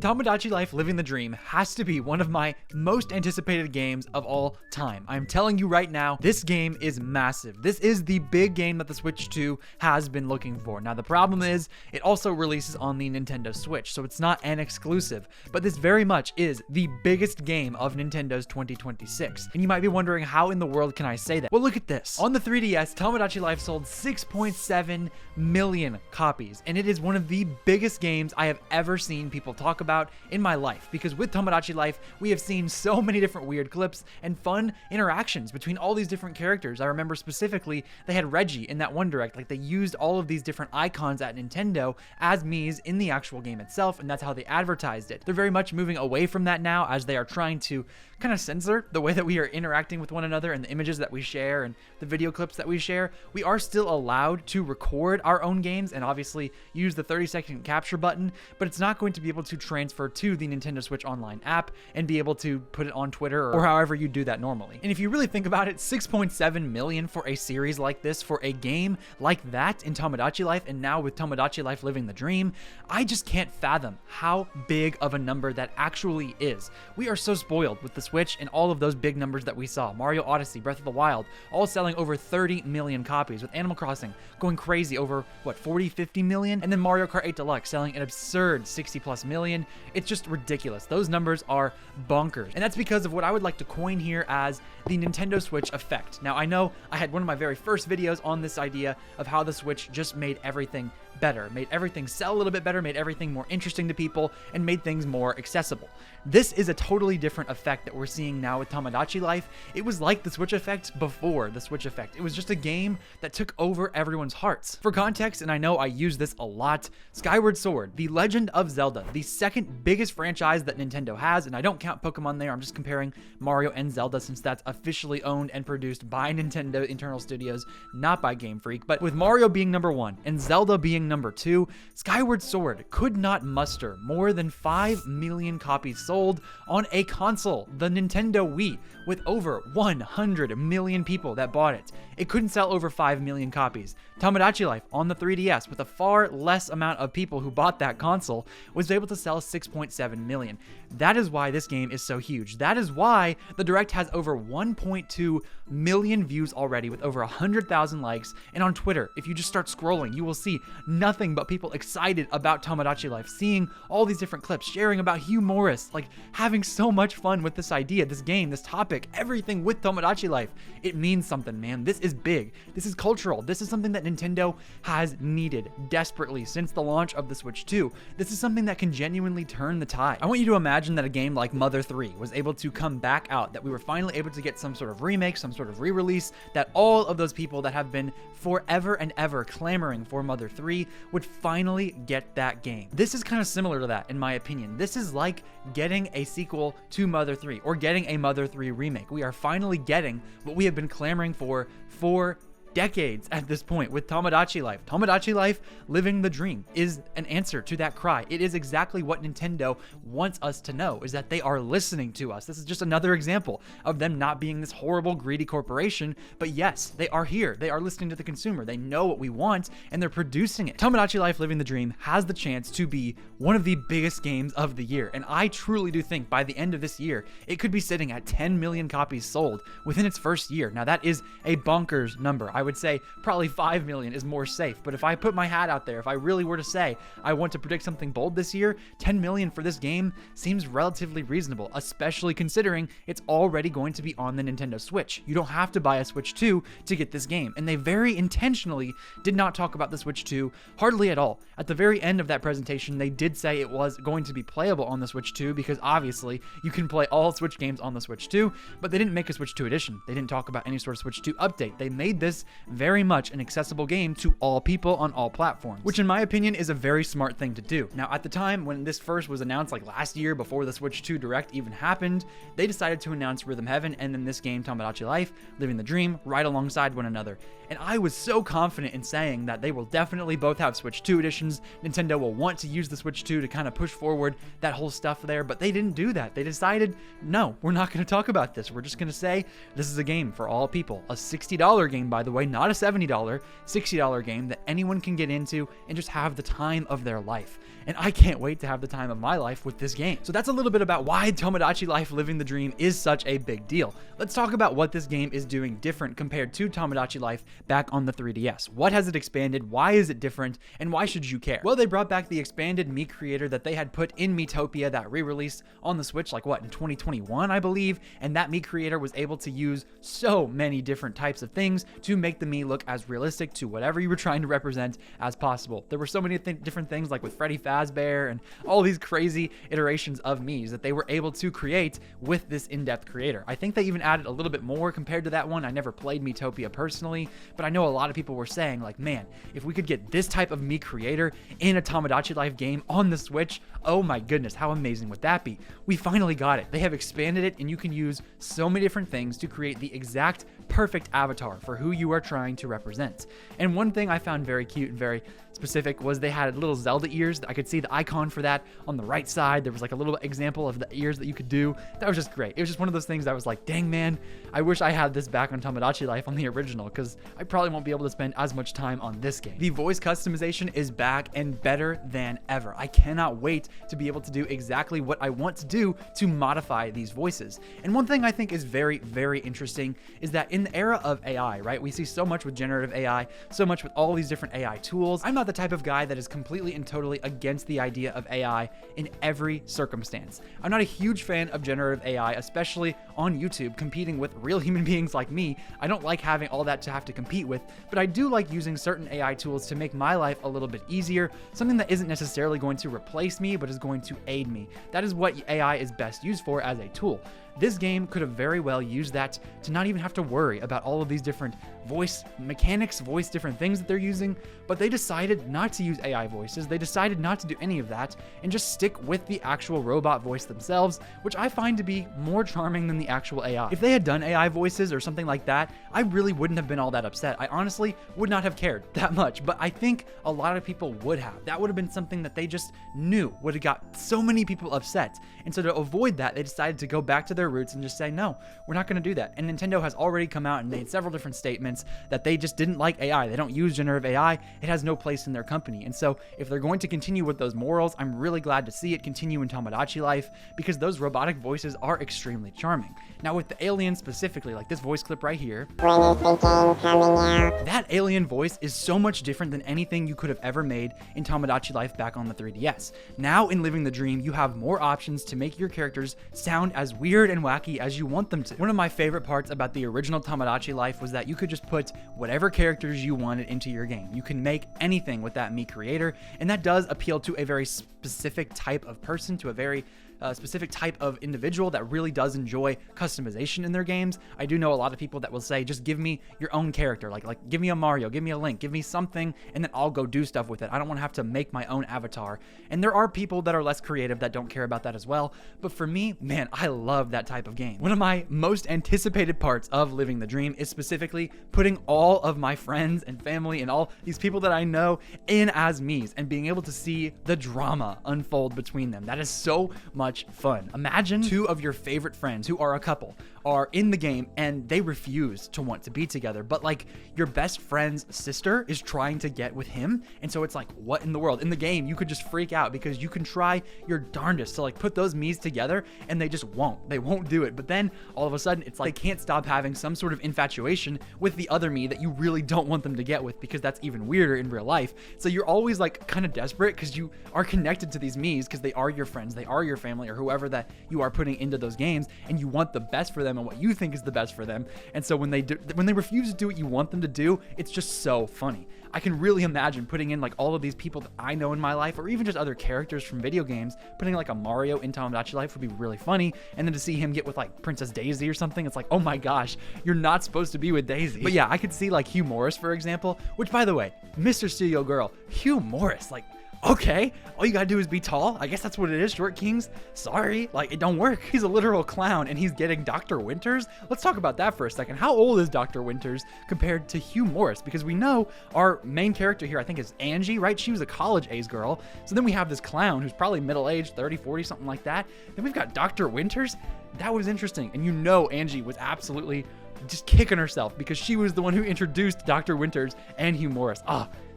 Tomodachi Life Living the Dream has to be one of my most anticipated games of all time. I'm telling you right now, this game is massive. This is the big game that the Switch 2 has been looking for. Now, the problem is it also releases on the Nintendo Switch, so it's not an exclusive, but this very much is the biggest game of Nintendo's 2026. And you might be wondering, how in the world can I say that? Well, look at this. On the 3DS, Tomodachi Life sold 6.7 million copies, and it is one of the biggest games I have ever seen people talk about in my life, because with Tomodachi Life, we have seen so many different weird clips and fun interactions between all these different characters. I remember specifically they had Reggie in that one direct, like they used all of these different icons at Nintendo as Mii's in the actual game itself, and that's how they advertised it. They're very much moving away from that now, as they are trying to kind of censor the way that we are interacting with one another and the images that we share and the video clips that we share. We are still allowed to record our own games and obviously use the 30-second capture button, but it's not going to be able to transfer to the Nintendo Switch Online app and be able to put it on Twitter or however you do that normally. And if you really think about it, 6.7 million for a series like this, for a game like that in Tomodachi Life, and now with Tomodachi Life Living the Dream, I just can't fathom how big of a number that actually is. We are so spoiled with the Switch and all of those big numbers that we saw. Mario Odyssey, Breath of the Wild, all selling over 30 million copies, with Animal Crossing going crazy over, what, 40, 50 million? And then Mario Kart 8 Deluxe selling an absurd 60 plus million. It's just ridiculous. Those numbers are bonkers. And that's because of what I would like to coin here as the Nintendo Switch effect. Now, I know I had one of my very first videos on this idea of how the Switch just made everything better, made everything sell a little bit better, made everything more interesting to people, and made things more accessible. This is a totally different effect that we're seeing now with Tomodachi Life. It was like the Switch effect before the Switch effect. It was just a game that took over everyone's hearts. For context, and I know I use this a lot, Skyward Sword, The Legend of Zelda, the second biggest franchise that Nintendo has, and I don't count Pokemon there, I'm just comparing Mario and Zelda since that's officially owned and produced by Nintendo internal studios, not by Game Freak. But with Mario being number 1 and Zelda being number 2, Skyward Sword could not muster more than 5 million copies sold on a console, the Nintendo Wii, with over 100 million people that bought it. It couldn't sell over 5 million copies. Tomodachi Life on the 3DS, with a far less amount of people who bought that console, was able to sell 6.7 million. That is why this game is so huge. That is why the Direct has over 1.2 million views already, with over 100,000 likes. And on Twitter, if you just start scrolling, you will see nothing but people excited about Tomodachi Life, seeing all these different clips, sharing about Hugh Morris, like having so much fun with this idea, this game, this topic, everything with Tomodachi Life. It means something, man. This is big. This is cultural. This is something that Nintendo has needed desperately since the launch of the Switch 2. This is something that can genuinely turn the tide. I want you to imagine that a game like Mother 3 was able to come back out, that we were finally able to get some sort of remake, some sort of re-release, that all of those people that have been forever and ever clamoring for Mother 3 would finally get that game. This is kind of similar to that, in my opinion. This is like getting a sequel to Mother 3 or getting a Mother 3 remake. We are finally getting what we have been clamoring for decades at this point with Tomodachi Life. Tomodachi Life Living the Dream is an answer to that cry. It is exactly what Nintendo wants us to know, is that they are listening to us. This is just another example of them not being this horrible, greedy corporation, but yes, they are here. They are listening to the consumer. They know what we want, and they're producing it. Tomodachi Life Living the Dream has the chance to be one of the biggest games of the year, and I truly do think by the end of this year, it could be sitting at 10 million copies sold within its first year. Now, that is a bonkers number. I would say probably 5 million is more safe. But if I put my hat out there, if I really were to say I want to predict something bold this year, 10 million for this game seems relatively reasonable, especially considering it's already going to be on the Nintendo Switch. You don't have to buy a Switch 2 to get this game. And they very intentionally did not talk about the Switch 2 hardly at all. At the very end of that presentation, they did say it was going to be playable on the Switch 2, because obviously you can play all Switch games on the Switch 2, but they didn't make a Switch 2 edition. They didn't talk about any sort of Switch 2 update. They made this very much an accessible game to all people on all platforms, which in my opinion is a very smart thing to do. Now, at the time when this first was announced, like last year before the Switch 2 Direct even happened, they decided to announce Rhythm Heaven and then this game, Tomodachi Life Living the Dream, right alongside one another. And I was so confident in saying that they will definitely both have Switch 2 editions. Nintendo will want to use the Switch 2 to kind of push forward that whole stuff there, but they didn't do that. They decided, no, we're not going to talk about this. We're just going to say this is a game for all people. A $60 game, by the way, way, not a $70, $60 game that anyone can get into and just have the time of their life. And I can't wait to have the time of my life with this game. So that's a little bit about why Tomodachi Life Living the Dream is such a big deal. Let's talk about what this game is doing different compared to Tomodachi Life back on the 3DS. What has it expanded? Why is it different? And why should you care? Well, they brought back the expanded Mii creator that they had put in Miitopia, that re-release on the Switch, like what, in 2021, I believe? And that Mii creator was able to use so many different types of things to make the Mii look as realistic to whatever you were trying to represent as possible. There were so many different things, like with Freddy Fazbear and all these crazy iterations of Miis that they were able to create with this in-depth creator. I think they even added a little bit more compared to that one. I never played Miitopia personally, but I know a lot of people were saying, like, man, if we could get this type of Mii creator in a Tomodachi Life game on the Switch, oh my goodness, how amazing would that be? We finally got it. They have expanded it, and you can use so many different things to create the exact perfect avatar for who you are trying to represent. And one thing I found very cute and very specific was they had little Zelda ears. I could see the icon for that on the right side. There was like a little example of the ears that you could do. That was just great. It was just one of those things that was like, dang man, I wish I had this back on Tomodachi Life on the original, because I probably won't be able to spend as much time on this game. The voice customization is back and better than ever. I cannot wait to be able to do exactly what I want to do to modify these voices. And one thing I think is very, very interesting is that in the era of AI, right, we see so much with generative AI, so much with all these different AI tools. I'm not the type of guy that is completely and totally against the idea of AI in every circumstance. I'm not a huge fan of generative AI, especially on YouTube, competing with real human beings like me. I don't like having all that to have to compete with, but I do like using certain AI tools to make my life a little bit easier, something that isn't necessarily going to replace me, but is going to aid me. That is what AI is best used for, as a tool. This game could have very well used that to not even have to worry about all of these different voice mechanics, different things that they're using, but they decided not to use AI voices. They decided not to do any of that and just stick with the actual robot voice themselves, which I find to be more charming than the actual AI. If they had done AI voices or something like that, I really wouldn't have been all that upset. I honestly would not have cared that much, but I think a lot of people would have. That would have been something that they just knew would have got so many people upset. And so to avoid that, they decided to go back to their roots and just say, no, we're not going to do that. And Nintendo has already come out and made several different statements that they just didn't like AI. They don't use generative AI. It has no place in their company. And so if they're going to continue with those morals, I'm really glad to see it continue in Tomodachi Life, because those robotic voices are extremely charming. Now with the alien specifically, like this voice clip right here, that alien voice is so much different than anything you could have ever made in Tomodachi Life back on the 3DS. Now in Living the Dream, you have more options to make your characters sound as weird and wacky as you want them to. One of my favorite parts about the original Tomodachi Life was that you could just put whatever characters you wanted into your game. You can make anything with that Mii creator, and that does appeal to a very specific type of person, to a very specific type of individual that really does enjoy customization in their games. I do know a lot of people that will say, just give me your own character, like give me a Mario, give me a Link, give me something, and then I'll go do stuff with it. I don't want to have to make my own avatar. And there are people that are less creative that don't care about that as well, but for me, man, I love that type of game. One of my most anticipated parts of Living the Dream is specifically putting all of my friends and family and all these people that I know in as Miis and being able to see the drama unfold between them. That is so much fun. Imagine two of your favorite friends who are a couple are in the game and they refuse to want to be together, but like your best friend's sister is trying to get with him, and so it's like, what in the world? In the game, you could just freak out because you can try your darndest to like put those Miis together and they just won't. They won't do it. But then all of a sudden it's like they can't stop having some sort of infatuation with the other Mii that you really don't want them to get with, because that's even weirder in real life. So you're always like kind of desperate because you are connected to these Miis because they are your friends, they are your family, or whoever that you are putting into those games, and you want the best for them and what you think is the best for them. And so when they refuse to do what you want them to do, it's just so funny. I can really imagine putting in like all of these people that I know in my life, or even just other characters from video games. Putting like a Mario in Tomodachi Life would be really funny, and then to see him get with like Princess Daisy or something, it's like, oh my gosh, you're not supposed to be with Daisy. But yeah, I could see like Hugh Morris, for example, which, by the way, Mr. Studio Girl, Hugh Morris, like, okay, all you gotta do is be tall. I guess that's what it is, short kings. Sorry, like, it don't work. He's a literal clown, and he's getting Dr. Winters. Let's talk about that for a second. How old is Dr. Winters compared to Hugh Morris? Because we know our main character here, I think, is Angie, right? She was a college-age girl. So then we have this clown who's probably middle-aged, 30, 40, something like that. Then we've got Dr. Winters. That was interesting. And you know Angie was absolutely just kicking herself because she was the one who introduced Dr. Winters and Hugh Morris.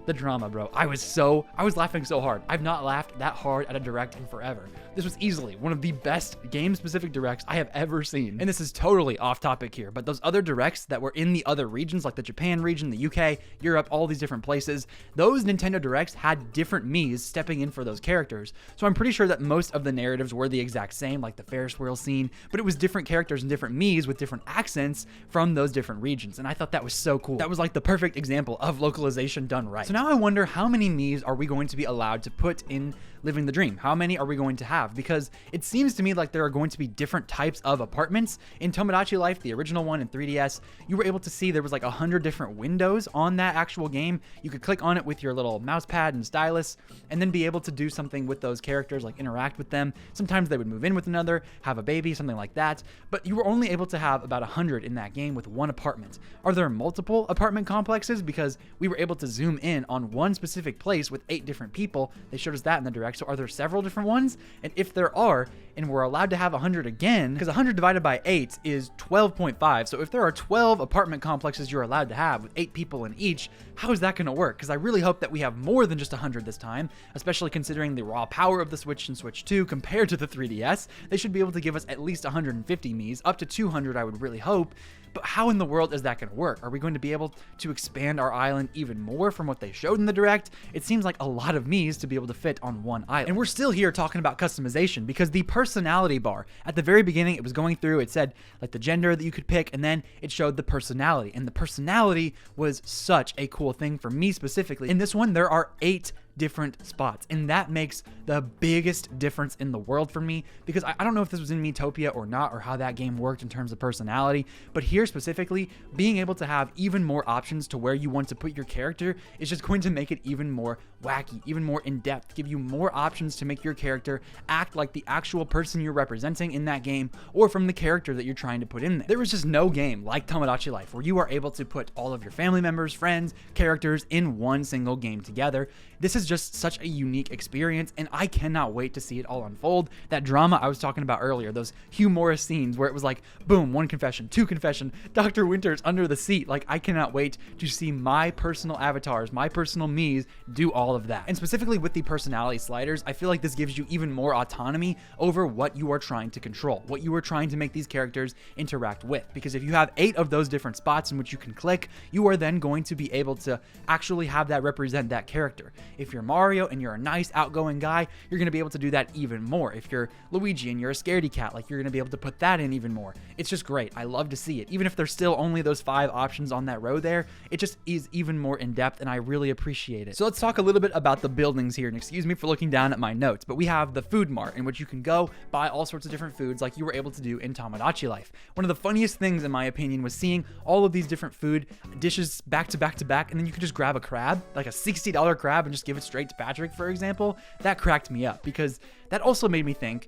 The drama, bro. I was laughing so hard. I've not laughed that hard at a direct in forever. This was easily one of the best game-specific directs I have ever seen. And this is totally off topic here, but those other directs that were in the other regions, like the Japan region, the UK, Europe, all these different places, those Nintendo Directs had different Miis stepping in for those characters. So I'm pretty sure that most of the narratives were the exact same, like the Ferris wheel scene, but it was different characters and different Miis with different accents from those different regions. And I thought that was so cool. That was like the perfect example of localization done right. So now I wonder, how many Miis are we going to be allowed to put in Living the Dream? How many are we going to have? Because it seems to me like there are going to be different types of apartments. In Tomodachi Life, the original one in 3DS, you were able to see there was like 100 different windows on that actual game. You could click on it with your little mouse pad and stylus and then be able to do something with those characters, like interact with them. Sometimes they would move in with another, have a baby, something like that. But you were only able to have about 100 in that game with one apartment. Are there multiple apartment complexes? Because we were able to zoom in on one specific place with 8 different people. They showed us that in the direct. So are there several different ones? And if there are, and we're allowed to have 100 again, because 100 divided by 8 is 12.5. So if there are 12 apartment complexes you're allowed to have with 8 people in each, how is that going to work? Because I really hope that we have more than just 100 this time, especially considering the raw power of the Switch and Switch 2 compared to the 3DS. They should be able to give us at least 150 Miis, up to 200 I would really hope. But how in the world is that going to work? Are we going to be able to expand our island even more from what they showed in the direct? It seems like a lot of Miis to be able to fit on one island. And we're still here talking about customization because the personality bar at the very beginning, it was going through, it said like the gender that you could pick, and then it showed the personality. And the personality was such a cool thing for me specifically. In this one, there are 8 different spots, and that makes the biggest difference in the world for me, because I don't know if this was in Miitopia or not, or how that game worked in terms of personality, but here specifically, being able to have even more options to where you want to put your character is just going to make it even more wacky, even more in-depth, give you more options to make your character act like the actual person you're representing in that game, or from the character that you're trying to put in there. There was just no game like Tomodachi Life where you are able to put all of your family members, friends, characters in one single game together. This is just such a unique experience, and I cannot wait to see it all unfold. That drama I was talking about earlier, those Hugh Morris scenes where it was like, boom, 1 confession, 2 confession, Dr. Winters under the seat. Like, I cannot wait to see my personal avatars, my personal Miis do all of that. And specifically with the personality sliders, I feel like this gives you even more autonomy over what you are trying to control, what you are trying to make these characters interact with. Because if you have 8 of those different spots in which you can click, you are then going to be able to actually have that represent that character. If you're Mario and you're a nice outgoing guy, you're going to be able to do that even more. If you're Luigi and you're a scaredy cat, like, you're going to be able to put that in even more. It's just great. I love to see it. Even if there's still only those 5 options on that row there, it just is even more in depth, and I really appreciate it. So let's talk a little bit about the buildings here, and excuse me for looking down at my notes, but we have the food mart in which you can go buy all sorts of different foods like you were able to do in Tomodachi Life. One of the funniest things in my opinion was seeing all of these different food dishes back to back to back, and then you could just grab a crab, like a $60 crab, and just give it straight to Patrick, for example. That cracked me up because that also made me think,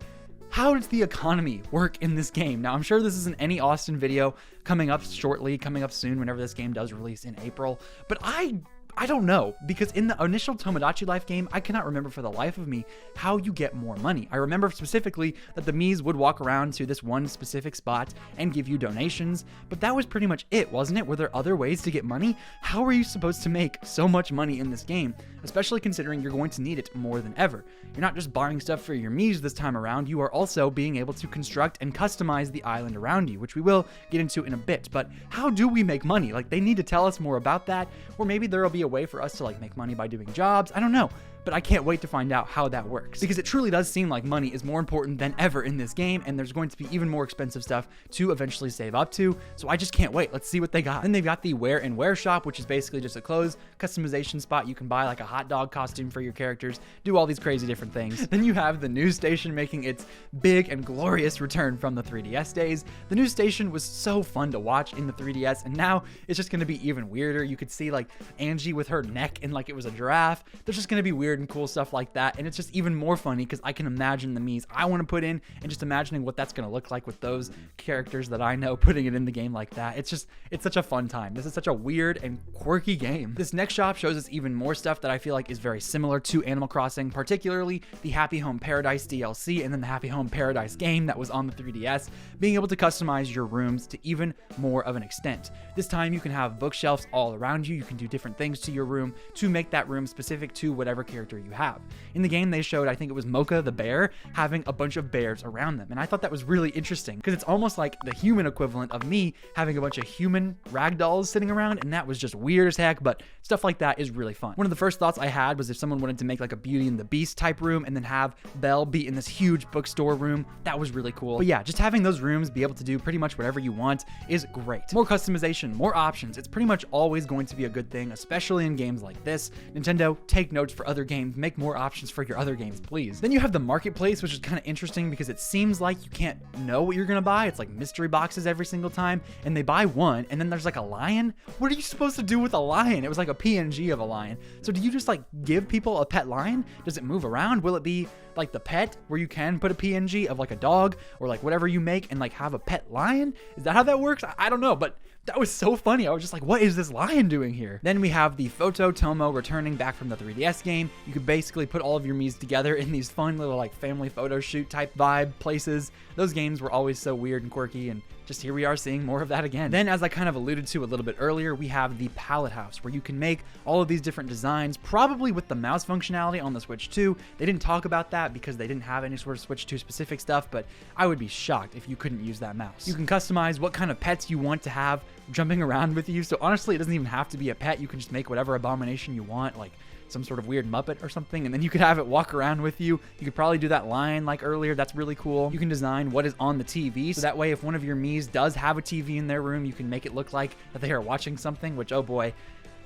how does the economy work in this game? Now, I'm sure this isn't any Austin video coming up shortly, coming up soon whenever this game does release in April, but I don't know, because in the initial Tomodachi Life game, I cannot remember for the life of me how you get more money. I remember specifically that the Miis would walk around to this one specific spot and give you donations, but that was pretty much it, wasn't it? Were there other ways to get money? How are you supposed to make so much money in this game, especially considering you're going to need it more than ever? You're not just buying stuff for your Miis this time around, you are also being able to construct and customize the island around you, which we will get into in a bit. But how do we make money? Like, they need to tell us more about that, or maybe there'll be a way for us to like make money by doing jobs. I don't know, but I can't wait to find out how that works, because it truly does seem like money is more important than ever in this game, and there's going to be even more expensive stuff to eventually save up to. So I just can't wait. Let's see what they got. Then they've got the wear and wear shop, which is basically just a clothes customization spot. You can buy like a hot dog costume for your characters, do all these crazy different things. Then you have the news station making its big and glorious return from the 3DS days. The news station was so fun to watch in the 3DS, and now it's just going to be even weirder. You could see like Angie with her neck and like it was a giraffe. There's just going to be weird weird and cool stuff like that. And it's just even more funny because I can imagine the Miis I want to put in and just imagining what that's going to look like with those characters that I know, putting it in the game like that. It's such a fun time. This is such a weird and quirky game. This next shop shows us even more stuff that I feel like is very similar to Animal Crossing, particularly the Happy Home Paradise DLC and then the Happy Home Paradise game that was on the 3DS, being able to customize your rooms to even more of an extent. This time you can have bookshelves all around you. You can do different things to your room to make that room specific to whatever character you have. In the game, they showed, I think it was Mocha the bear, having a bunch of bears around them. And I thought that was really interesting because it's almost like the human equivalent of me having a bunch of human ragdolls sitting around. And that was just weird as heck, but stuff like that is really fun. One of the first thoughts I had was if someone wanted to make like a Beauty and the Beast type room and then have Belle be in this huge bookstore room, that was really cool. But yeah, just having those rooms be able to do pretty much whatever you want is great. More customization, more options. It's pretty much always going to be a good thing, especially in games like this. Nintendo, take notes for other games, make more options for your other games, please. Then you have the marketplace, which is kind of interesting because it seems like you can't know what you're gonna buy. It's like mystery boxes every single time, and they buy one, and then there's like a lion. What are you supposed to do with a lion? It was like a PNG of a lion. So do you just like give people a pet lion? Does it move around? Will it be like the pet where you can put a PNG of like a dog or like whatever you make and like have a pet lion? Is that how that works? I don't know, but that was so funny. I was just like, what is this lion doing here? Then we have the Photo Tomo returning back from the 3DS game. You could basically put all of your Miis together in these fun little like family photo shoot type vibe places. Those games were always so weird and quirky, and just here we are seeing more of that again. Then, as I kind of alluded to a little bit earlier, we have the palette house where you can make all of these different designs, probably with the mouse functionality on the Switch 2. They didn't talk about that because they didn't have any sort of Switch 2 specific stuff, but I would be shocked if you couldn't use that mouse. You can customize what kind of pets you want to have jumping around with you. So honestly, it doesn't even have to be a pet. You can just make whatever abomination you want, like some sort of weird Muppet or something, and then you could have it walk around with you. You could probably do that lion like earlier. That's really cool. You can design what is on the TV, so that way if one of your Miis does have a TV in their room, you can make it look like that they are watching something, which, oh boy,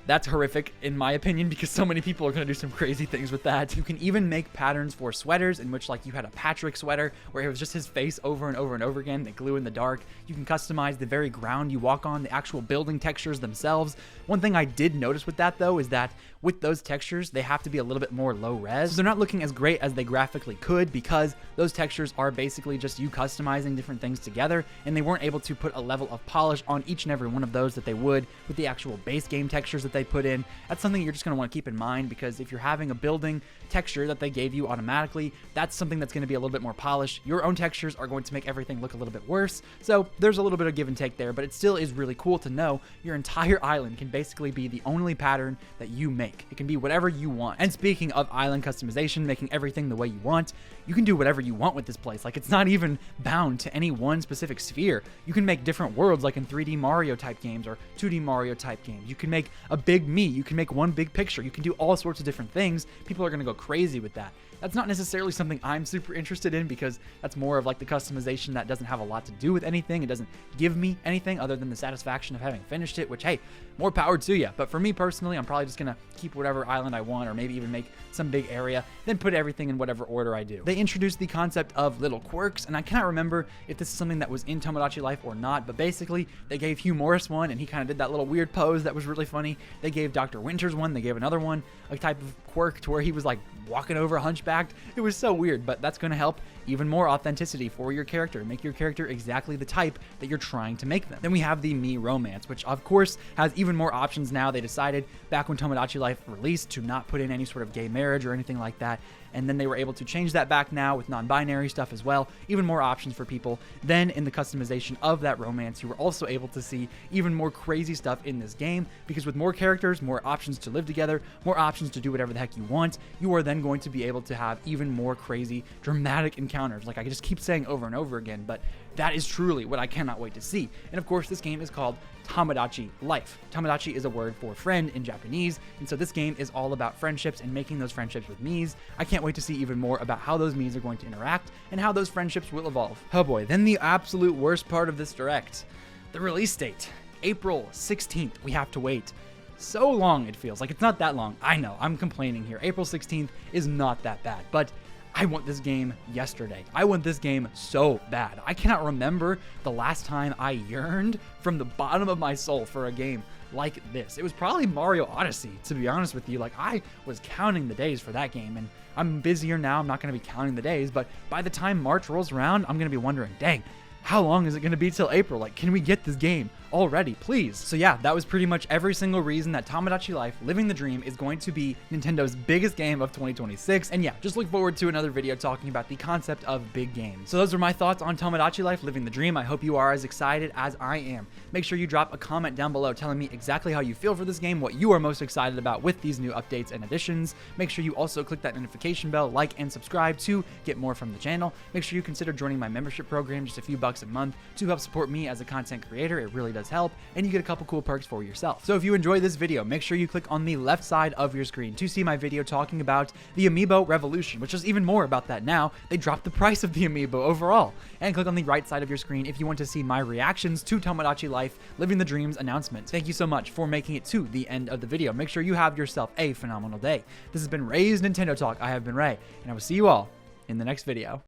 that's horrific in my opinion because so many people are going to do some crazy things with that. You can even make patterns for sweaters in which like you had a Patrick sweater where it was just his face over and over and over again that glue in the dark. You can customize the very ground you walk on, the actual building textures themselves. One thing I did notice with that though is that with those textures, they have to be a little bit more low res. So they're not looking as great as they graphically could because those textures are basically just you customizing different things together, and they weren't able to put a level of polish on each and every one of those that they would with the actual base game textures that they put in. That's something you're just going to want to keep in mind because if you're having a building texture that they gave you automatically, that's something that's going to be a little bit more polished. Your own textures are going to make everything look a little bit worse. So there's a little bit of give and take there, but it still is really cool to know your entire island can basically be the only pattern that you make. It can be whatever you want. And speaking of island customization, making everything the way you want, you can do whatever you want with this place. Like, it's not even bound to any one specific sphere. You can make different worlds like in 3D Mario type games or 2D Mario type games. You can make a big me. You can make one big picture. You can do all sorts of different things. People are going to go crazy with that. That's not necessarily something I'm super interested in because that's more of like the customization that doesn't have a lot to do with anything. It doesn't give me anything other than the satisfaction of having finished it, which, hey, more power to you. But for me personally, I'm probably just going to keep whatever island I want or maybe even make some big area, then put everything in whatever order I do. They introduced the concept of little quirks, and I cannot remember if this is something that was in Tomodachi Life or not, but basically they gave Hugh Morris one and he kind of did that little weird pose that was really funny. They gave Dr. Winters one. They gave another one a type of quirk to where he was like walking over hunchbacked. It was so weird, but that's going to help even more authenticity for your character. Make your character exactly the type that you're trying to make them. Then we have the Mii Romance, which of course has even more options now. They decided back when Tomodachi Life released to not put in any sort of gay marriage or anything like that. And then they were able to change that back now with non-binary stuff as well. Even more options for people. Then in the customization of that romance, you were also able to see even more crazy stuff in this game because with more characters, more options to live together, more options to do whatever the heck you want, you are then going to be able to have even more crazy, dramatic encounters. Like I just keep saying over and over again, but that is truly what I cannot wait to see. And of course, this game is called Tomodachi Life. Tomodachi is a word for friend in Japanese, and so this game is all about friendships and making those friendships with Miis. I can't wait to see even more about how those Miis are going to interact and how those friendships will evolve. Oh boy, then the absolute worst part of this direct, the release date, April 16th. We have to wait so long. It feels like it's not that long. I know, I'm complaining here. April 16th is not that bad, but I want this game yesterday. I want this game so bad. I cannot remember the last time I yearned from the bottom of my soul for a game like this. It was probably Mario Odyssey, to be honest with you. Like, I was counting the days for that game, and I'm busier now. I'm not going to be counting the days, but by the time March rolls around, I'm going to be wondering, dang, how long is it going to be till April? Like, can we get this game already, please? So yeah, that was pretty much every single reason that Tomodachi Life Living the Dream is going to be Nintendo's biggest game of 2026. And yeah, just look forward to another video talking about the concept of big games. So those are my thoughts on Tomodachi Life Living the Dream. I hope you are as excited as I am. Make sure you drop a comment down below telling me exactly how you feel for this game, what you are most excited about with these new updates and additions. Make sure you also click that notification bell, like and subscribe to get more from the channel. Make sure you consider joining my membership program, just a few bucks a month, to help support me as a content creator. It really does help, and you get a couple cool perks for yourself. So if you enjoyed this video, make sure you click on the left side of your screen to see my video talking about the Amiibo Revolution, which is even more about that now. They dropped the price of the Amiibo overall. And click on the right side of your screen if you want to see my reactions to Tomodachi Life Living the Dream's announcement. Thank you so much for making it to the end of the video. Make sure you have yourself a phenomenal day. This has been Ray's Nintendo Talk. I have been Ray, and I will see you all in the next video.